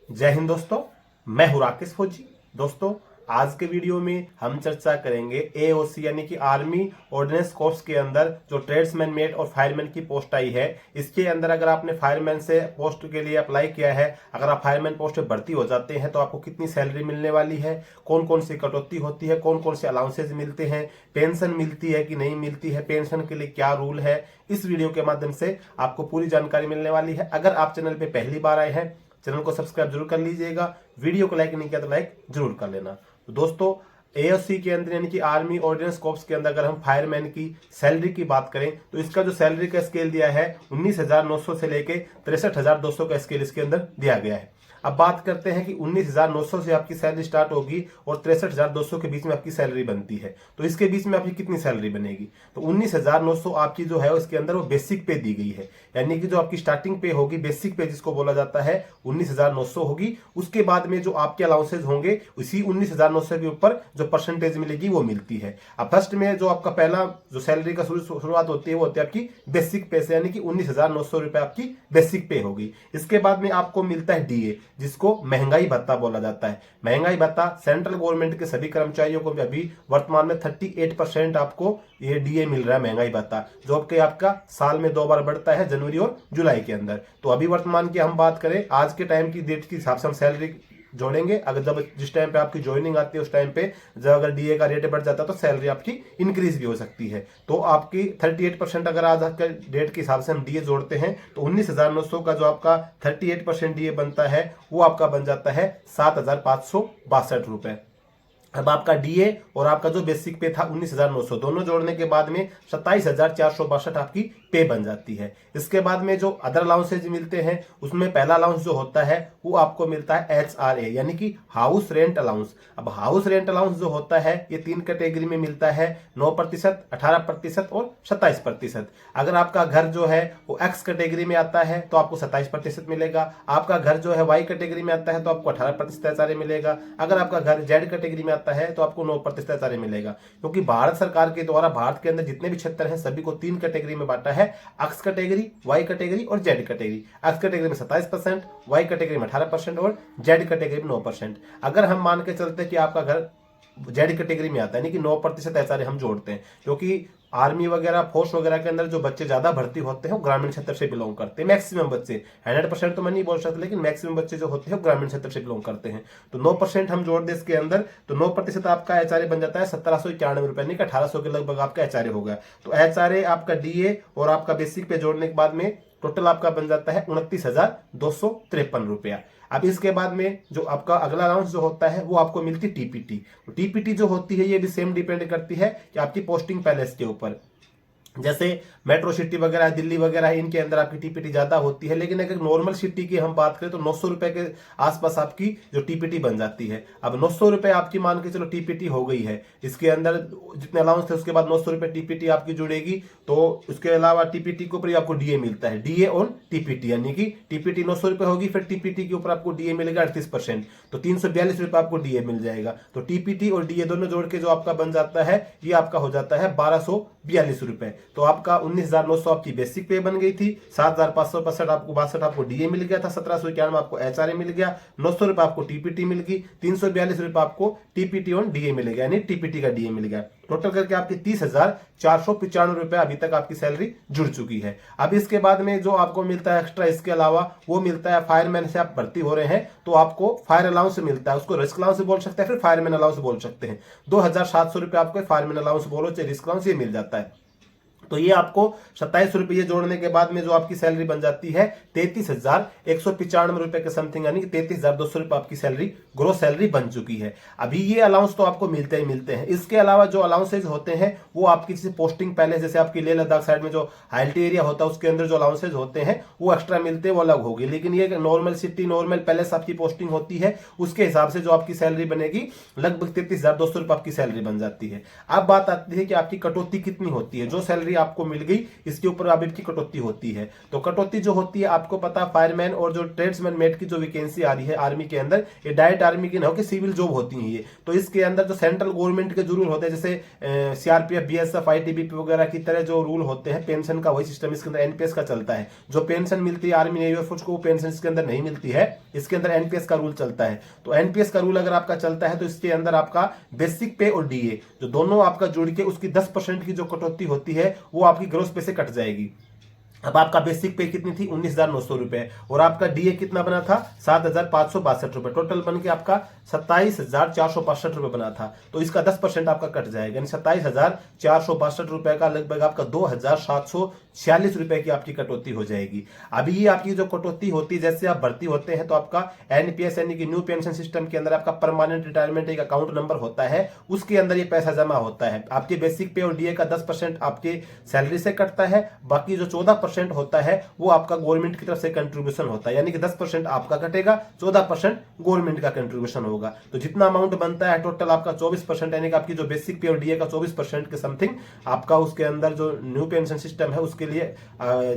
जय हिंद दोस्तों, मैं हूं राकेश फौजी। दोस्तों, आज के वीडियो में हम चर्चा करेंगे एओसी यानी कि आर्मी ऑर्डिनेंस कोर्स के अंदर जो ट्रेड्समैन मेट और फायरमैन की पोस्ट आई है। इसके अंदर अगर आपने फायरमैन से पोस्ट के लिए अप्लाई किया है, अगर आप फायरमैन पोस्ट में भर्ती हो जाते हैं तो आपको कितनी सैलरी मिलने वाली है, कौन कौन सी कटौती होती है, कौन कौन से अलाउंसेज मिलते हैं, पेंशन मिलती है कि नहीं मिलती है, पेंशन के लिए क्या रूल है, इस वीडियो के माध्यम से आपको पूरी जानकारी मिलने वाली है। अगर आप चैनल पे पहली बार आए हैं, चैनल को सब्सक्राइब जरूर कर लीजिएगा। वीडियो को लाइक नहीं किया तो लाइक जरूर कर लेना। तो दोस्तों, एओसी के अंदर यानी कि आर्मी ऑर्डिनेंस कॉर्प्स के अंदर अगर हम फायरमैन की सैलरी की बात करें तो इसका जो सैलरी का स्केल दिया है 19,900 से लेके 63,200 का स्केल इसके अंदर दिया गया है। अब बात करते हैं कि 19,900 से आपकी सैलरी स्टार्ट होगी और 63,200 के बीच में आपकी सैलरी बनती है। तो इसके बीच में आपकी कितनी सैलरी बनेगी? तो 19,900 आपकी जो है उसके अंदर वो बेसिक पे दी गई है, यानी कि जो आपकी स्टार्टिंग पे होगी, बेसिक पे जिसको बोला जाता है, 19,900 होगी। उसके बाद में जो आपके अलाउंसेज होंगे उसी 19,900 के ऊपर जो परसेंटेज मिलेगी वो मिलती है। अब फर्स्ट में जो आपका पहला जो सैलरी का शुरुआत होती है वो होती है आपकी बेसिक पे से, यानी कि 19,900 रुपए आपकी बेसिक पे होगी। इसके बाद में आपको मिलता है डीए, जिसको महंगाई भत्ता बोला जाता है। महंगाई भत्ता सेंट्रल गवर्नमेंट के सभी कर्मचारियों को भी अभी वर्तमान में 38% आपको ये डीए मिल रहा है, महंगाई भत्ता, जो आपका साल में 2 बार बढ़ता है, जनवरी और जुलाई के अंदर। तो अभी वर्तमान की हम बात करें, आज के टाइम की डेट के हिसाब से हम सैलरी जोड़ेंगे। अगर जब जिस टाइम पे आपकी ज्वाइनिंग आती है उस टाइम पे जब अगर डीए का रेट बढ़ जाता है तो सैलरी आपकी इंक्रीज भी हो सकती है। तो आपकी 38% अगर आज के डेट के हिसाब से हम डीए जोड़ते हैं तो 19,900 का जो आपका 38% डीए बनता है वो आपका बन जाता है 7,562 रुपए। अब आपका डीए और आपका जो बेसिक पे था 19,900 दोनों जोड़ने के बाद में 27,462 आपकी पे बन जाती है। इसके बाद में जो अदर अलाउंसेज मिलते हैं उसमें पहला अलाउंस जो होता है वो आपको मिलता है HRA यानी कि हाउस रेंट अलाउंस। अब हाउस रेंट अलाउंस जो होता है ये 3 कैटेगरी में मिलता है, 9%, 18% और 27%। अगर आपका घर जो है वो एक्स कैटेगरी में आता है तो आपको 27% मिलेगा। आपका घर जो है वाई कैटेगरी में आता है तो आपको 18% HRA मिलेगा। अगर आपका घर जेड कैटेगरी में है तो आपको 9% HRA मिलेगा। क्योंकि भारत सरकार के द्वारा भारत के अंदर जितने भी क्षेत्र हैं सभी को 3 कैटेगरी में बांटा है, एक्स कैटेगरी, वाई कैटेगरी और जेड कैटेगरी। एक्स कैटेगरी में 27%, वाई कैटेगरी में 18% और जेड कैटेगरी में 9%। अगर हम मान के चलते हैं कि आपका घर जेड कैटेगरी में आता है, यानी कि 9% HRA हम जोड़ते हैं, क्योंकि आर्मी वगैरह फोर्स वगैरह के अंदर जो बच्चे ज्यादा भर्ती होते हैं वो ग्रामीण क्षेत्र से बिलोंग करते हैं। मैक्सिमम बच्चे, 100% तो मैं नहीं बोल सकता, लेकिन मैक्सिमम बच्चे जो होते हैं वो ग्रामीण क्षेत्र से बिलोंग करते हैं। तो 9% हम जोड़ दें इसके अंदर तो 9% आपका HRA बन जाता है 1791 रुपए, नहीं 1800 के लगभग आपका HRA हो गया। तो HRA आपका डीए और आपका बेसिक पे जोड़ने के बाद में टोटल आपका बन जाता है 29,253 रुपया। अब इसके बाद में जो आपका अगला अलाउंस जो होता है वो आपको मिलती है टीपीटी। तो टीपीटी जो होती है ये भी सेम डिपेंड करती है कि आपकी पोस्टिंग पैलेस के ऊपर। जैसे मेट्रो सिटी वगैरह, दिल्ली वगैरह, इनके अंदर आपकी टीपीटी ज्यादा होती है, लेकिन अगर नॉर्मल सिटी की हम बात करें तो 900 रुपए के आसपास आपकी जो टीपीटी बन जाती है। अब 900 रुपए आपकी मान के चलो टीपीटी हो गई है, इसके अंदर जितने अलाउंस थे उसके बाद 900 रुपए टीपीटी आपकी जुड़ेगी। तो उसके अलावा टीपीटी के ऊपर आपको डीए मिलता है, डीए ऑन टीपीटी, यानी कि टीपीटी 900 रुपए होगी, फिर टीपीटी के ऊपर आपको डीए मिलेगा 38%, तो 342 रुपए आपको डीए मिल जाएगा। तो टीपीटी और डीए दोनों जोड़ के जो आपका बन जाता है ये आपका हो जाता है 1,242 रुपए। तो आपका 19,900 आपकी बेसिक पे बन गई थी, 7,562 आपको डीए मिल गया था, 1,791 आपको HRA मिल गया, 900 रुपए आपको टीपीटी मिल गई, 342 रुपए आपको टीपीटी ऑन डीए मिलेगा, यानी टीपीटी का डीए मिल गया। टोटल करके आपकी 30,495 रुपए अभी तक आपकी सैलरी जुड़ चुकी है। अब इसके बाद में जो आपको मिलता है एक्स्ट्रा, इसके अलावा वो मिलता है फायरमैन से आप भर्ती हो रहे हैं तो आपको फायर अलाउंस मिलता है, उसको रिस्क अलाउंस बोल सकते हैं, फिर फायरमैन अलाउंस बोल सकते हैं। 2,700 रुपए आपको फायरमैन अलाउंस बोलो चाहे रिस्क अलाउंस, ये मिल जाता है। तो ये आपको 27 रुपये जोड़ने के बाद में जो आपकी सैलरी बन जाती है 33,195 रुपए के समथिंग, यानी कि 33,200 रुपए आपकी सैलरी ग्रोस सैलरी बन चुकी है। अभी ये अलाउंस तो आपको मिलते ही मिलते हैं। इसके अलावा जो अलाउंसेज होते हैं वो आपकी जैसे पोस्टिंग पैलेस, जैसे आपकी लेह लद्दाख साइड में जो हाइल्टी एरिया होता है उसके अंदर जो अलाउंसेज होते हैं वो एक्स्ट्रा मिलते हैं, वो अलग होगी। लेकिन ये नॉर्मल सिटी, नॉर्मल पैलेस आपकी पोस्टिंग होती है, उसके हिसाब से जो आपकी सैलरी बनेगी लगभग 33,200 रुपए आपकी सैलरी बन जाती है। अब बात आती है कि आपकी कटौती कितनी होती है। जो सैलरी सैलरी आपको मिल गई, इसके ऊपर अब की कटौती होती है। तो कटौती जो होती है आपको पता, फायरमैन और जो ट्रेड्समैन मेट की जो वैकेंसी आ रही है आर्मी के अंदर, ये डायरेक्ट आर्मी की ना होकर सिविल जॉब होती है ये। तो इसके अंदर जो सेंट्रल गवर्नमेंट के जो रूल होते हैं, जैसे सीआरपीएफ, बीएसएफ, आईटीबीपी वगैरह की तरह जो रूल होते हैं पेंशन का, वही सिस्टम इसके अंदर एनपीएस का चलता है। जो पेंशन मिलती है आर्मी नेवी एयरफोर्स को, वो पेंशन इसके अंदर नहीं मिलती है, इसके अंदर एनपीएस का रूल चलता है। तो एनपीएस का रूल अगर आपका चलता है तो इसके अंदर आपका बेसिक पे और डीए जो दोनों आपका जुड़ के उसकी 10% की जो कटौती होती है वो आपकी ग्रोस पे से कट जाएगी। अब आपका बेसिक पे कितनी थी, 19,900 रुपए, और आपका डीए कितना बना था, 7,562 रुपए, टोटल बन के आपका 27,465 रुपए बना था। तो इसका 10% आपका कट जाएगा, यानी 27,462 रुपए का लगभग आपका 2,746 रुपए की आपकी कटौती हो जाएगी। अभी ये आपकी जो कटौती होती है, जैसे आप भर्ती होते हैं तो आपका एनपीएस यानी कि न्यू पेंशन सिस्टम के अंदर आपका परमानेंट रिटायरमेंट एक अकाउंट नंबर होता है, उसके अंदर ये पैसा जमा होता है। आपके बेसिक पे और डीए का 10% आपके सैलरी से कटता है, बाकी जो 14% होता है वो आपका गवर्नमेंट की तरफ से कंट्रीब्यूशन होता है, यानी कि 10% आपका कटेगा, 14% गवर्नमेंट का कंट्रीब्यूशन होगा। तो जितना अमाउंट बनता है टोटल आपका 24%, यानी कि आपकी जो बेसिक पे और डीए का 24% के समथिंग आपका उसके अंदर जो न्यू पेंशन सिस्टम है उसके लिए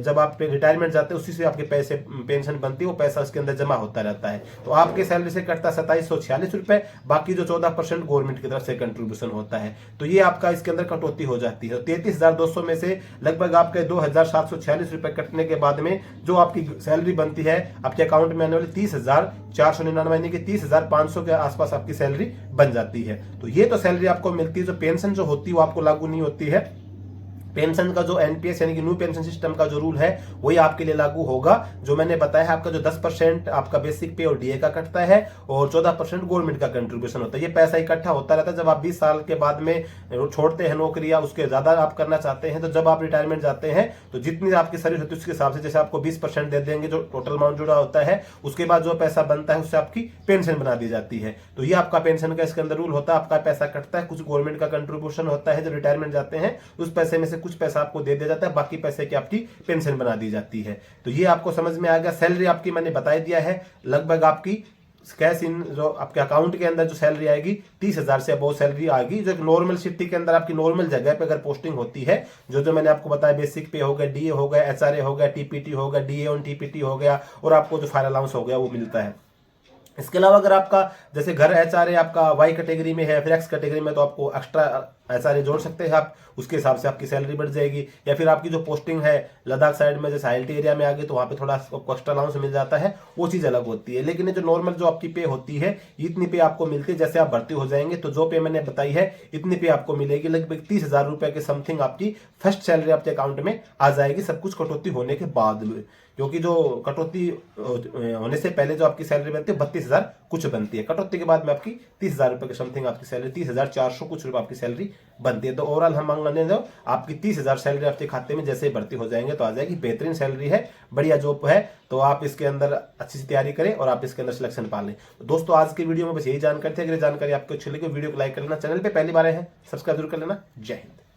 जब आप रिटायरमेंट जाते हैं उसी से आपके पैसे पेंशन बनती है, वो पैसा उसके अंदर जमा होता रहता है। तो आपके सैलरी से कटता 2746 रुपए, बाकी जो 14% गवर्नमेंट की तरफ से कंट्रीब्यूशन होता है। तो ये आपका इसके अंदर कटौती हो जाती है। 33,200 में से लगभग आपके 2,746 रुपए कटने के बाद में जो आपकी सैलरी बनती है आपके अकाउंट में आने वाली 30,499 यानी कि 30,500 के आसपास आपकी सैलरी बन जाती है। तो ये तो सैलरी आपको मिलती है। जो पेंशन जो होती है वो आपको लागू नहीं होती है। पेंशन का जो एनपीएस यानी कि न्यू पेंशन सिस्टम का जो रूल है वही आपके लिए लागू होगा। जो मैंने बताया है, आपका जो 10% आपका बेसिक पे और डीए का कटता है और 14% गवर्नमेंट का कंट्रीब्यूशन होता है। ये पैसा इकट्ठा होता रहता है। जब आप 20 साल के बाद में छोड़ते हैं नौकरी या उसके ज्यादा आप करना चाहते हैं, तो जब आप रिटायरमेंट जाते हैं तो जितनी आपकी सर्विस होती है उसके हिसाब से, जैसे आपको 20% दे देंगे जो टोटल अमाउंट जुड़ा होता है, उसके बाद जो पैसा बनता है उससे आपकी पेंशन बना दी जाती है। तो ये आपका पेंशन का इसके अंदर रूल होता है। आपका पैसा कटता है, कुछ गवर्नमेंट का कंट्रीब्यूशन होता है, जो रिटायरमेंट जाते हैं उस पैसे में से कुछ पैसा आपको दे दिया जाता है, बाकी पैसे की आपकी पेंशन बना दी जाती है। तो ये आपको समझ में आ गया। सैलरी आपकी मैंने बता दिया है, लगभग आपकी कैश इन जो आपके अकाउंट के अंदर जो सैलरी आएगी 30,000 से अबव सैलरी आएगी। जो एक नॉर्मल शिफ्टी के अंदर आपकी नॉर्मल जगह पे अगर पोस्टिंग होती है, जो मैंने आपको बताया, बेसिक पे हो गया, डीए हो गया, एचआरए हो गया, टीपीटी हो गया, डीए ऑन टीपीटी हो गया, और आपको जो फायर अलाउंस हो गया वो मिलता है। इसके अलावा अगर आपका जैसे घर एचआरए आपका वाई कैटेगरी में है, फिर एक्स कैटेगरी में, तो आपको एक्स्ट्रा एचआरए जोड़ सकते हैं आप, उसके हिसाब से आपकी सैलरी बढ़ जाएगी। या फिर आपकी जो पोस्टिंग है लद्दाख साइड में, जैसे आईएलटी एरिया में आ गई, तो वहां पे थोड़ा एक्स्ट्रा अलाउंस मिल जाता है, वो चीज अलग होती है। लेकिन जो नॉर्मल जो आपकी पे होती है, इतनी पे आपको मिलती है। जैसे आप भर्ती हो जाएंगे तो जो पे मैंने बताई है इतनी पे आपको मिलेगी। लगभग 30,000 रुपए के समथिंग आपकी फर्स्ट सैलरी आपके अकाउंट में आ जाएगी, सब कुछ कटौती होने के बाद में। क्योंकि जो कटौती होने से पहले जो आपकी सैलरी बनती है 32,000 कुछ बनती है, कटौती के बाद में आपकी 30,000 रुपए के समथिंग आपकी सैलरी, 30,400 कुछ रुपए आपकी सैलरी बनती है। तो ओवरऑल हम मांगने दो आपकी 30,000 सैलरी आपके खाते में जैसे ही भर्ती हो जाएंगे तो आ जाएगी। बेहतरीन सैलरी है, बढ़िया जॉब है, तो आप इसके अंदर अच्छी सी तैयारी करें और आप इसके अंदर सिलेक्शन पा लें। तो दोस्तों आज की वीडियो में बस यही जानकारी थी। अगर जानकारी आपको अच्छी लगी वीडियो को लाइक कर लेना, चैनल पे पहली बार है सब्सक्राइब जरूर कर लेना। जय हिंद।